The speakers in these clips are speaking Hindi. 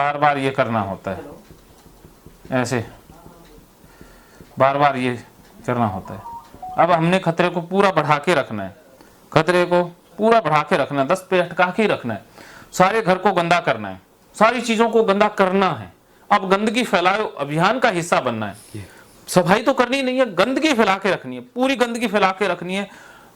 बार बार ये करना होता है, ऐसे बार बार ये करना होता है। अब हमने खतरे को पूरा बढ़ा के रखना है, खतरे को पूरा बढ़ा के रखना है, 10 पे अटका के रखना है, सारे घर को गंदा करना है, सारी चीजों को गंदा करना है। अब गंदगी फैलाओ अभियान का हिस्सा बनना है। सफाई तो करनी नहीं है, गंदगी फैला के रखनी है, पूरी गंदगी फैला के रखनी है।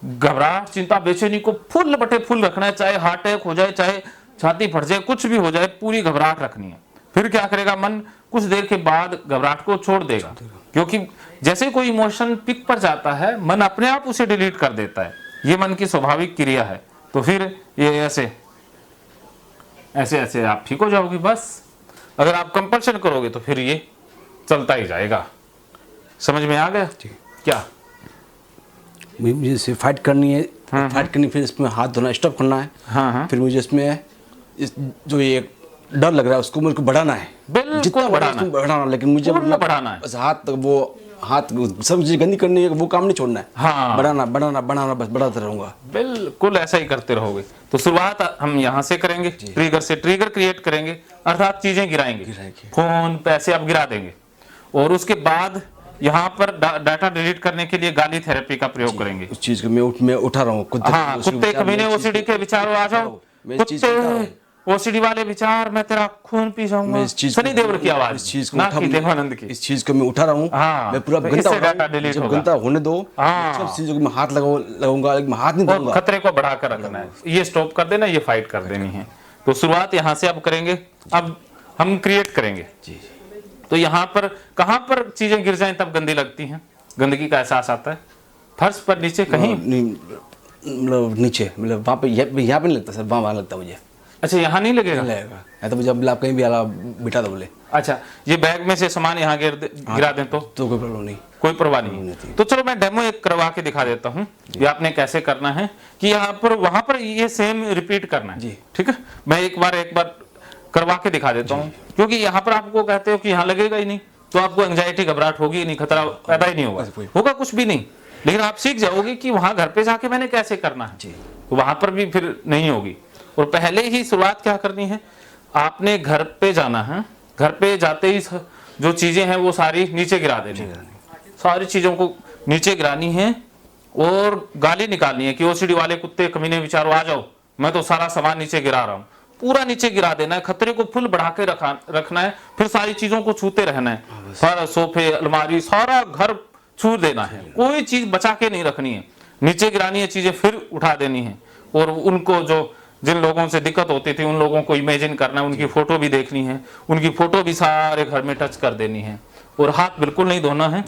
घबराहट, चिंता, बेचैनी को फुल बटे फुल रखना है, चाहे हार्ट अटैक हो जाए, चाहे छाती फट जाए, कुछ भी हो जाए, पूरी घबराहट रखनी है। फिर क्या करेगा मन, कुछ देर के बाद घबराहट को छोड़ देगा, क्योंकि जैसे कोई इमोशन पिक पर जाता है मन अपने आप उसे डिलीट कर देता है। ये मन की स्वाभाविक क्रिया है। तो फिर ये ऐसे ऐसे ऐसे आप ठीक हो जाओगे। बस अगर आप कंपल्शन करोगे तो फिर ये चलता ही जाएगा। समझ में आ गया क्या? मुझे इसे फाइट करनी है, फाइट करनी, फिर इसमें हाथ धोना स्टॉप करना है। हाँ। फिर मुझे इसमें जो ये डर लग रहा है उसको मुझे बढ़ाना है, बिल्कुल बढ़ाना, लेकिन मुझे बढ़ाना है। बस हाथ सब चीज गंदी करनी है, वो काम नहीं छोड़ना है। हाँ, बढ़ाना, बस बढ़ाता रहूंगा। बिल्कुल ऐसा ही करते रहोगे। तो शुरुआत हम यहाँ से करेंगे, ट्रिगर से। ट्रिगर क्रिएट करेंगे अर्थात चीजें गिराएंगे, फोन पैसे अब गिरा देंगे। और उसके बाद यहाँ पर डाटा डिलीट करने के लिए गाली थेरेपी का प्रयोग करेंगे। उस चीज को मैं उठा रहा हूँ। कुत्ते कमीने ओसीडी के विचारों आ जाओ, कुत्ते ओसीडी वाले विचार, मैं तेरा खून पी जाऊंगा, सनी देओल की आवाज, इस चीज को ना कि देवानंद की। इस चीज को मैं उठा रहा हूँ। मैं पूरा गंदा होने दो, सब चीजों को मैं हाथ लगाऊंगा, लेकिन हाथ नहीं दूंगा। खतरे को बढ़ाकर रखना है, ये स्टॉप कर देना, ये फाइट कर देनी है। तो शुरुआत यहाँ से अब करेंगे। अब हम क्रिएट करेंगे। तो यहाँ पर कहाँ पर चीजें गिर जाएं तब गंदी लगती हैं, गंदगी का एहसास आता है? फर्श पर, नीचे, कहीं? मतलब नीचे, मतलब वहाँ पे, यहाँ पे नहीं लगता सर, वहाँ लगता मुझे। अच्छा, यहाँ नहीं लगेगा? या तो मुझे अब आप कहीं भी आला बिठा दो बोले। अच्छा, ये बैग में से सामान यहाँ गिरा दें तो कोई प्रॉब्लम नहीं, कोई परवाह नहीं। तो चलो मैं डेमो एक करवा के दिखा देता हूँ कि आपने कैसे करना है, कि यहाँ पर वहां पर ये सेम रिपीट करना है जी। ठीक है, मैं एक बार करवा के दिखा देता हूँ, क्योंकि यहाँ पर आपको कहते हो कि यहाँ लगेगा ही नहीं, तो आपको एंजाइटी, घबराहट होगी ही नहीं, खतरा पैदा ही नहीं होगा कुछ भी नहीं। लेकिन आप सीख जाओगे कि वहां घर पे जाके मैंने कैसे करना है, तो वहां पर भी फिर नहीं होगी। और पहले ही शुरुआत क्या करनी है, आपने घर पे जाना है, घर पे जाते ही जो चीजें हैं वो सारी नीचे गिरा देनी, सारी चीजों को नीचे गिरानी है और गाली निकालनी है कि ओसीडी वाले कुत्ते कमीने विचारो आ जाओ, मैं तो सारा सामान नीचे गिरा रहा हूँ। पूरा नीचे गिरा देना है, खतरे को फुल बढ़ा के रखना है। फिर सारी चीजों को छूते रहना है, सारा सोफे, अलमारी, सारा घर छू देना है, कोई चीज बचा के नहीं रखनी है, नीचे गिरानी है चीजें, फिर उठा देनी है। और उनको जिन लोगों से दिक्कत होती थी उन लोगों को इमेजिन करना है, उनकी फोटो भी देखनी है, उनकी फोटो भी सारे घर में टच कर देनी है, और हाथ बिल्कुल नहीं धोना है।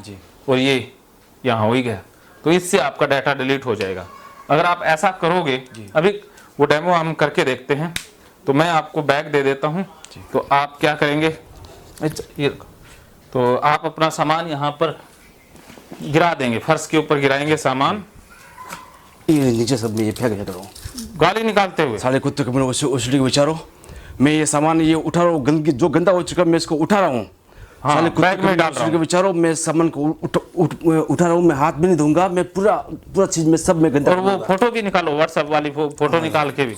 और ये यहाँ हो ही गया, तो इससे आपका डाटा डिलीट हो जाएगा अगर आप ऐसा करोगे। अभी वो डेमो हम करके देखते हैं। तो मैं आपको बैग दे देता हूँ, तो आप क्या करेंगे, ये तो आप अपना सामान यहाँ पर गिरा देंगे, फर्श के ऊपर गिराएंगे सामान, ये नीचे सब में ये फेंक देता हूँ, गाली निकालते हुए। साले कुत्ते को मैंने ओसीडी के विचारो, मैं ये सामान ये उठा रहा हूँ, गंदगी जो गंदा हो चुका मैं इसको उठा रहा हूँ। साले कुत्ते को ओसीडी के विचारो, मैं सामान को उठा रहा हूँ, मैं हाथ भी नहीं धोऊंगा, मैं पूरा चीज में सब में गंदा। और वो फोटो भी निकालो, व्हाट्सएप वाली फोटो निकाल के भी।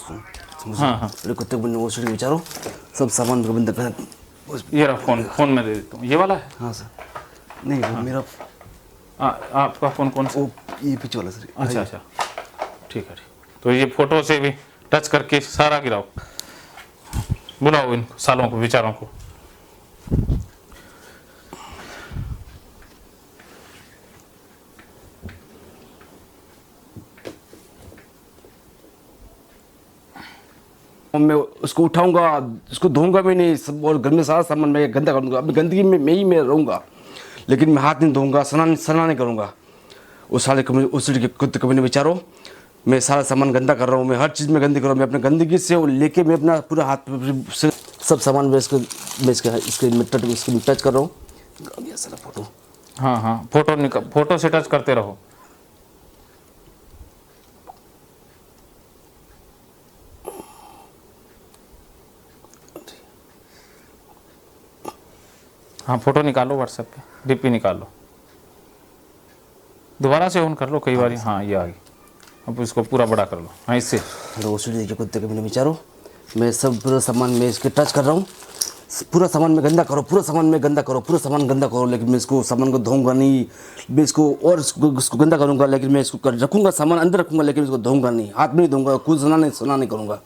हाँ, कुत्ते को ओसीडी के विचारो, सब सामान को बंद कर। ये रहा फोन में दे देता हूँ, ये वाला है। हाँ सर, नहीं मेरा आपका फोन कौन सा? ये पीछे वाला सर। अच्छा, ठीक है। तो ये फोटो से भी टच करके सारा गिराओ, बुलाओ इन सालों को, विचारों को। मैं उसको उठाऊंगा, उसको धोऊंगा भी नहीं, सब और घर में सारा सामान मैं गंदा कर दूंगा। अभी गंदगी में मैं रहूंगा, लेकिन मैं हाथ नहीं धोऊंगा, सना नहीं करूंगा। उस साले ओसीडी के कुत्ते कभी नहीं विचारो, मैं सारा सामान गंदा कर रहा हूँ, मैं हर चीज़ में गंदी कर रहा हूँ। मैं अपने गंदगी से लेके मैं अपना पूरा हाथ से सब सामान मैं इसके टच कर रहा हूँ। सारा फोटो, हाँ, फोटो से टच करते रहो। हाँ, फोटो निकालो, व्हाट्सएप पे डीपी निकाल लो, दोबारा से ऑन कर लो कई बार। हाँ, ये आ गई। अब इसको पूरा बड़ा कर लो। हाँ, इससे ओसीडी के कुत्ते के मैंने विचारो, मैं सब पूरा सामान मैं इसके टच कर रहा हूँ, पूरा सामान में गंदा करो, पूरा सामान में गंदा करो, पूरा सामान गंदा करो, लेकिन मैं इसको सामान को धोऊंगा नहीं, मैं इसको और इसको गंदा करूँगा, लेकिन मैं इसको रखूँगा, सामान अंदर रखूँगा, लेकिन इसको धोऊंगा नहीं, हाथ में नहीं धोऊंगा, खुद सुना नहीं करूँगा।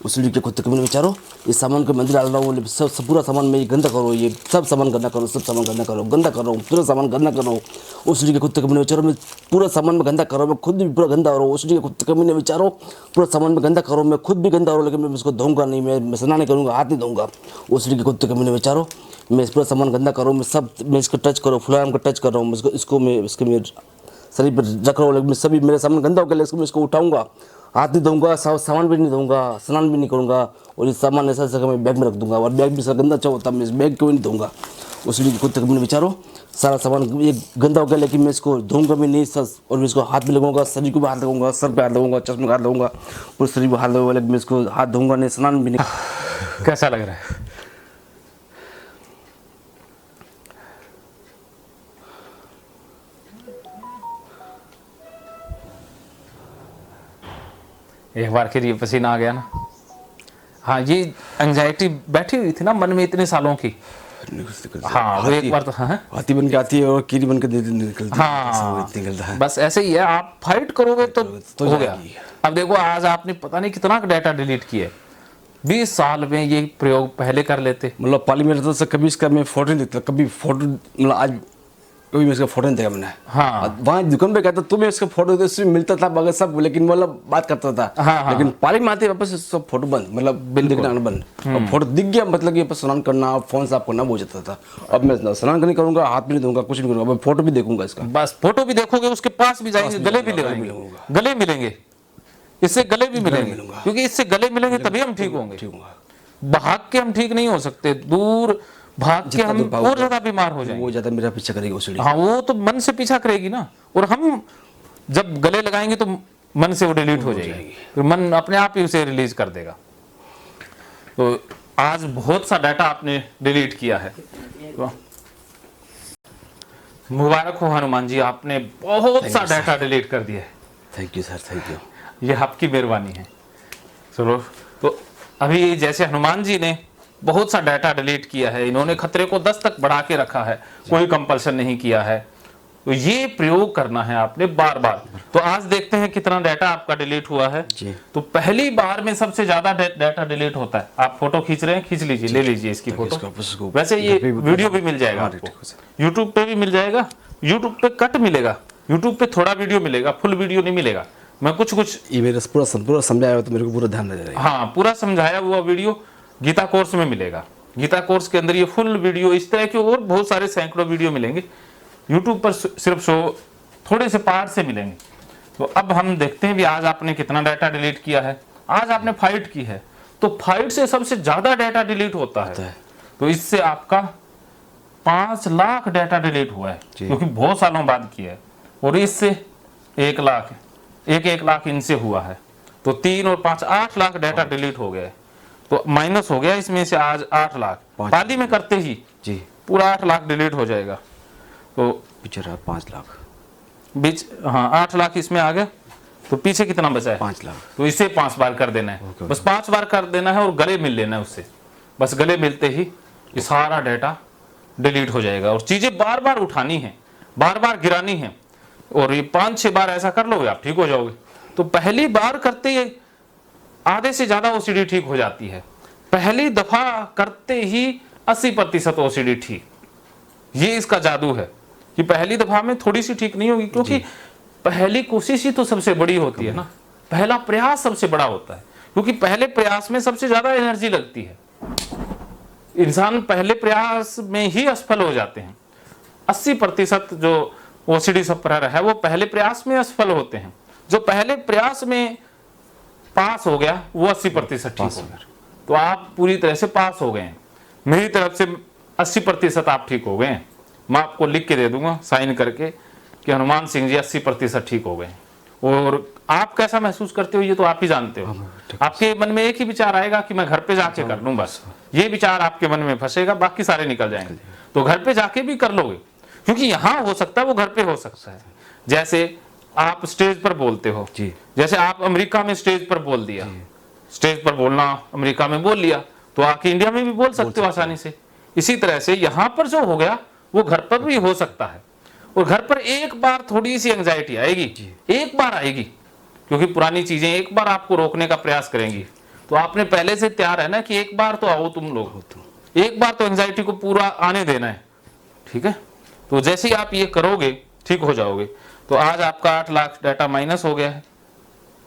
उस लड़की के खुद तक मैंने विचारो, इस सामान को मंदिर डाल रहा हूँ, सब पूरा सामान में ये गंदा करो, ये सब सामान गंदा करो, सब सामान गंदा करो, गंदा करो, पूरा सामान गंदा करो। उस लड़की के खुद तक मैंने विचारो, मैं पूरा सामान में गंदा करो, मैं खुद भी पूरा गंदा हो रहा हूँ। उस लड़की के खुद तक मैंने विचारो, पूरा सामान में गंदा करो, मैं खुद भी गंदा हो रहा हूँ, लेकिन मैं इसको धोऊंगा नहीं, मैं स्नान नहीं करूँगा, हाथ नहीं धोऊंगा। उस लड़की के खुद तक मैंने विचारो, मैं इस पूरा सामान गंदा करूँ, मैं इसको टच करो, फुलाम को टच कर रहा हूँ, इसको मैं शरीर पर रख रहा हूँ, लेकिन सभी मेरे सामान गंदा हो गया, मैं इसको उठाऊंगा, हाथ नहीं धोऊंगा, सामान भी नहीं धोऊंगा, स्नान भी नहीं करूँगा, और ये सामान ऐसा ऐसा मैं बैग में रख दूंगा, और बैग भी गंदा अच्छा होता है, मैं इस बैग को भी नहीं धोऊंगा। उस लड़की खुद तक मैंने विचारो, सारा सामान ये गंदा हो गया, लेकिन मैं इसको धोऊंगा भी नहीं, और मैं इसको हाथ में लगाऊंगा, शरीर को भी हाथ लगाऊंगा, सर पे हाथ लगाऊंगा, चश्मे का हाथ लगाऊंगा, पूरे शरीर को हाथ लगाऊंगा, लेकिन मैं इसको हाथ धोऊंगा नहीं, स्नान भी नहीं। कैसा लग रहा है? एक बार फिर ये पसीना आ गया ना। हाँ, ये एंजाइटी बैठी हुई थी ना मन में इतने सालों की। हाँ, वो एक बार तो हाँ हाथी बन के आती है और कीड़ी बन के निकलती है। हाँ, निकलता है। बस ऐसे ही है, आप फाइट करोगे तो हो गया। अब देखो, आज आपने पता नहीं कितना डाटा डिलीट किया है। 20 साल में ये प्रयोग पहले कर लेते। मतलब पाली में रहता था, कभी इसका मैं फोटो नहीं देखता, कभी फोटो मतलब आज कभी मैं इसका फोटो नहीं देखा मैंने। हाँ, वहाँ दुकान पे कहता तुम्हें इसका फोटो दे, उसमें मिलता था मगर सब, लेकिन मतलब बात करता था। हाँ, लेकिन पाली में आते वापस सब फोटो बंद, मतलब बिल दिखना बंद। अब फोटो दिख गया मतलब कि स्नान करना, फोन साफ करना वो जाता था। अब मैं स्नान नहीं करूंगा, हाथ भी नहीं दूंगा, कुछ नहीं करूंगा, फोटो भी देखूंगा इसका। बस फोटो भी देखोगे, उसके पास भी जाएंगे, गले भी लगाएंगे, गले मिलेंगे, इससे गले भी मिलेंगे, क्योंकि इससे गले मिलेंगे तभी हम ठीक होंगे। भाग के हम ठीक नहीं हो सकते, दूर भाग के हम और ज्यादा बीमार हो जाएंगे। वो ज्यादा मेरा पीछा करेगी उस लड़की। हाँ, वो तो मन से पीछा करेगी ना, और हम जब गले लगाएंगे तो मन से वो डिलीट हो जाएगी, फिर मन अपने आप ही उसे रिलीज कर देगा। तो आज बहुत सा डाटा आपने डिलीट किया है, तो मुबारक हो हनुमान जी, आपने बहुत सा डाटा डिलीट कर दिया है। Thank you sir, thank you. ये आपकी मेहरबानी है। चलो, तो अभी जैसे हनुमान जी ने बहुत सा डाटा डिलीट किया है, इन्होंने खतरे को 10 तक बढ़ा के रखा है, कोई कंपल्सन नहीं किया है, तो ये प्रयोग करना है आपने बार बार। तो आज देखते हैं कितना डाटा आपका डिलीट हुआ है जी। तो पहली बार में सबसे ज्यादा डाटा डिलीट होता है। आप फोटो खींच रहे हैं, खींच लीजिए, ले लीजिए इसकी फोटो। वैसे ये वीडियो भी मिल जाएगा आपको, यूट्यूब पे भी मिल जाएगा। यूट्यूब पे कट मिलेगा, यूट्यूब पे थोड़ा वीडियो मिलेगा, फुल वीडियो नहीं मिलेगा। मैं कुछ ये मेरे पूरा समझाया हुआ, तो मेरे को पूरा ध्यान रहेगा। हाँ, पूरा समझाया हुआ वीडियो गीता कोर्स में मिलेगा। गीता कोर्स के अंदर ये फुल वीडियो, इस तरह के और बहुत सारे सैकड़ों वीडियो मिलेंगे। यूट्यूब पर सिर्फ थोड़े से पार्ट से मिलेंगे। तो अब हम देखते हैं भी आज आपने कितना डाटा डिलीट किया है। आज आपने फाइट की है, तो फाइट से सबसे ज्यादा डाटा डिलीट होता है। तो इससे आपका 5 लाख डाटा डिलीट हुआ है, क्योंकि बहुत सालों बाद किया है। और इससे 1 लाख, 1 लाख इनसे हुआ है, तो 3 और 5 8 लाख डाटा डिलीट हो गया है। तो माइनस हो गया इसमें से आज 8 लाख। पाली में करते ही जी पूरा 8 लाख डिलीट हो जाएगा। तो पीछे रहा 5 लाख बीच, हाँ 8 लाख इसमें आ गया, तो पीछे कितना बचा है? 5 लाख। तो इसे 5 बार कर देना है, बस 5 बार कर देना है और गले मिल लेना है उससे। बस गले मिलते ही ये सारा डाटा डिलीट हो जाएगा। और चीजें बार बार उठानी है, बार बार गिरानी है, और ये 5-6 बार ऐसा कर लोगे आप ठीक हो जाओगे। तो पहली बार करते ही आधे से ज्यादा ओसीडी ठीक हो जाती है, पहली दफा करते ही 80% ओसीडी ठीक। ये इसका जादू है कि पहली दफा में थोड़ी सी ठीक नहीं होगी, क्योंकि पहली कोशिश ही तो सबसे बड़ी होती है ना, पहला प्रयास सबसे बड़ा होता है, क्योंकि पहले प्रयास में सबसे ज्यादा एनर्जी लगती है। इंसान पहले प्रयास में ही असफल हो जाते हैं। 80% जो ओसीडी सफरर है वो पहले प्रयास में असफल होते हैं। जो पहले प्रयास में पास हो गया वो 80% ठीक हो गया। तो आप पूरी तरह से पास हो गए हैं, मेरी तरफ से 80% आप ठीक हो गए हैं। मैं आपको लिख के दे दूंगा साइन करके कि हनुमान सिंह जी 80% ठीक हो गए हैं। और आप कैसा महसूस करते हो ये तो आप ही जानते हो। आपके मन में एक ही विचार आएगा कि मैं घर पे जाके कर लूं, बस ये विचार आपके मन में फंसेगा, बाकी सारे निकल जाएंगे। तो घर पे जाके भी कर लोगे, क्योंकि यहाँ हो सकता है वो घर पे हो सकता है। जैसे आप स्टेज पर बोलते हो जी, जैसे आप अमेरिका में स्टेज पर बोल दिया, स्टेज पर बोलना अमेरिका में बोल लिया, तो आके इंडिया में भी बोल सकते हो आसानी से। इसी तरह से यहाँ पर जो हो गया वो घर पर भी हो सकता है। और घर पर एक बार थोड़ी सी एंजाइटी आएगी, एक बार आएगी, क्योंकि पुरानी चीजें एक बार आपको रोकने का प्रयास करेंगी। तो आपने पहले से तैयार है ना कि एक बार तो आओ तुम लोग, एक बार तो एंजाइटी को पूरा आने देना है, ठीक है। तो जैसे ही आप ये करोगे ठीक हो जाओगे। तो आज आपका 8 लाख डाटा माइनस हो गया है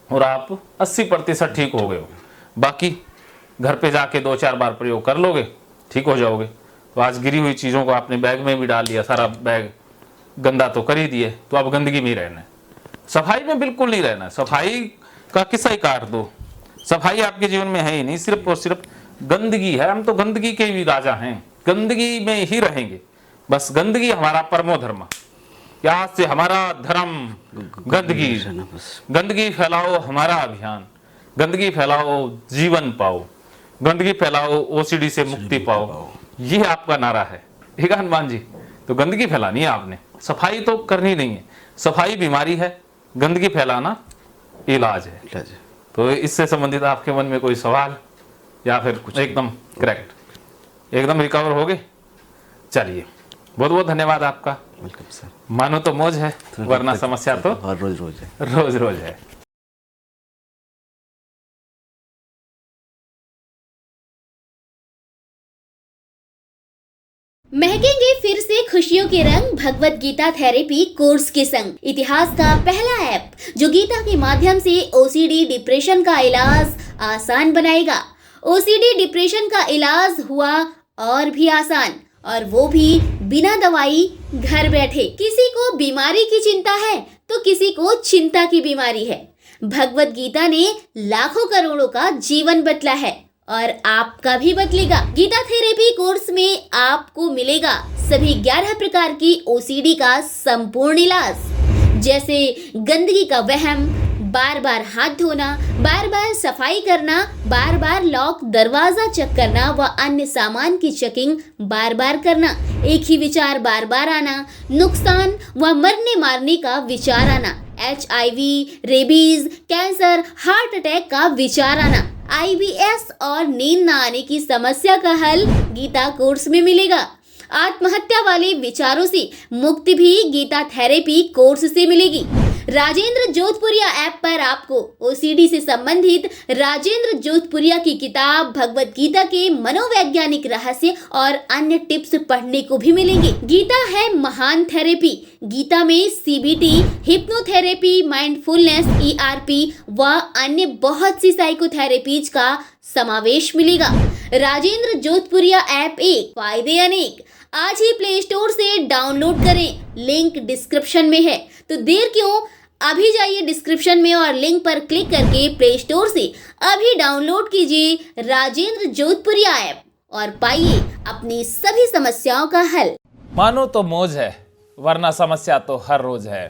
और आप 80% ठीक हो गए हो। बाकी घर पे जाके 2-4 बार प्रयोग कर लोगे, ठीक हो जाओगे। तो आज गिरी हुई चीज़ों को आपने बैग में भी डाल दिया, सारा बैग गंदा तो कर ही दिए, तो अब गंदगी में ही रहना है, सफाई में बिल्कुल नहीं रहना है। सफाई का किस्सा ही काट दो, सफाई आपके जीवन में है ही नहीं, सिर्फ और सिर्फ गंदगी है। हम तो गंदगी के भी राजा हैं, गंदगी में ही रहेंगे, बस गंदगी हमारा परमो धर्म। यहाँ से हमारा धर्म गंदगी, गंदगी फैलाओ हमारा अभियान, गंदगी फैलाओ जीवन पाओ, गंदगी फैलाओ ओसीडी से मुक्ति पाओ, ये आपका नारा है, ठीक है हनुमान जी। तो गंदगी फैलानी है आपने, सफाई तो करनी नहीं है। सफाई बीमारी है, गंदगी फैलाना इलाज है। तो इससे संबंधित आपके मन में कोई सवाल या फिर कुछ? एकदम करेक्ट, एकदम रिकवर हो गए। चलिए, बहुत बहुत धन्यवाद आपका। Welcome sir. मानो तो मौज है, वरना समस्या तो रोज रोज है, रोज रोज है। महकेंगे फिर से खुशियों के रंग भगवत गीता थेरेपी कोर्स के संग। इतिहास का पहला ऐप जो गीता के माध्यम से ओसीडी डिप्रेशन का इलाज आसान बनाएगा। ओसीडी डिप्रेशन का इलाज हुआ और भी आसान, और वो भी बिना दवाई, घर बैठे। किसी को बीमारी की चिंता है तो किसी को चिंता की बीमारी है। भगवत गीता ने लाखों करोड़ों का जीवन बदला है और आपका भी बदलेगा। गीता थेरेपी कोर्स में आपको मिलेगा सभी 11 प्रकार की ओसीडी का संपूर्ण इलाज, जैसे गंदगी का वहम, बार बार हाथ धोना, बार बार सफाई करना, बार बार लॉक दरवाजा चेक करना व अन्य सामान की चेकिंग बार बार करना, एक ही विचार बार बार आना, नुकसान व मरने मारने का विचार आना, HIV, rabies, cancer, heart attack का विचार आना, IBS और नींद न आने की समस्या का हल गीता कोर्स में मिलेगा। आत्महत्या वाले विचारों से मुक्ति भी गीता थेरेपी कोर्स से मिलेगी। राजेंद्र जोधपुरिया ऐप पर आपको ओसीडी से संबंधित राजेंद्र जोधपुरिया की किताब भगवत गीता के मनोवैज्ञानिक रहस्य और अन्य टिप्स पढ़ने को भी मिलेंगे। गीता है महान थेरेपी। गीता में CBT, हिप्नोथेरेपी, माइंडफुलनेस, ERP व अन्य बहुत सी साइकोथेरेपीज का समावेश मिलेगा। राजेंद्र जोधपुरिया ऐप एक, फायदे अनेक। आज ही प्ले स्टोर से डाउनलोड करें, लिंक डिस्क्रिप्शन में है। तो देर क्यों, अभी जाइए डिस्क्रिप्शन में और लिंक पर क्लिक करके प्ले स्टोर से अभी डाउनलोड कीजिए राजेंद्र जोधपुरिया ऐप और पाइए अपनी सभी समस्याओं का हल। मानो तो मौज है, वरना समस्या तो हर रोज है।